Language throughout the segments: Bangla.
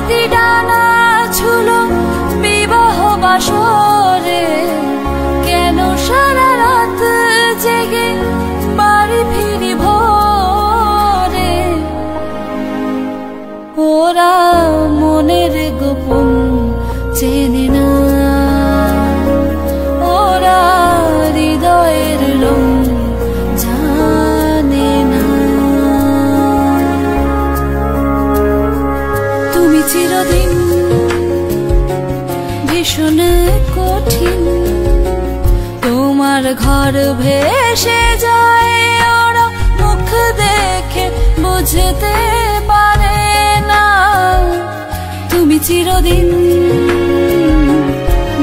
স্মৃতি ডানা ছুলো বিবাহ বাসরে, কেন সারা রাত জেগে বাড়ি ফিরি ভোরে। ওরা মনের গোপন চেনে না, ওরা হৃদয়ের রং জানে না। তুমি চিরদিন ভীষণ কঠিন, তোমার ঘর ভেসে যায়, ওরা মুখ দেখে বুঝতে পারে না। তুমি চিরদিন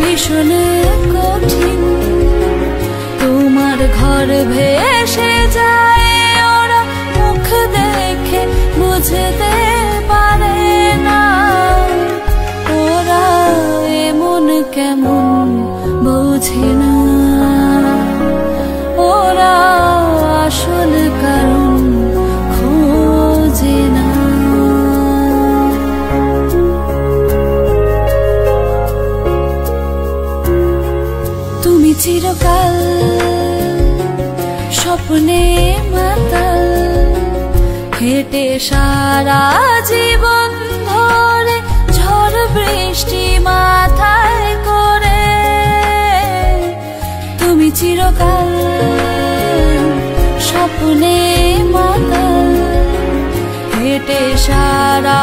ভীষণ কঠিন, তোমার ঘর ভেসে যায়, ওরা মুখ দেখে বুঝতে পারে না। ওরা এমন কেমন বোঝে না, ওরা আসল কারণ খোঁজে না। তুমি চিরকাল স্বপ্নে মাতাল, হেঁটে সারা জীবন ধরে ঝড় বৃষ্টি মাথায় করে। তুমি চিরকাল স্বপ্নে মাতাল, হেঁটে সারা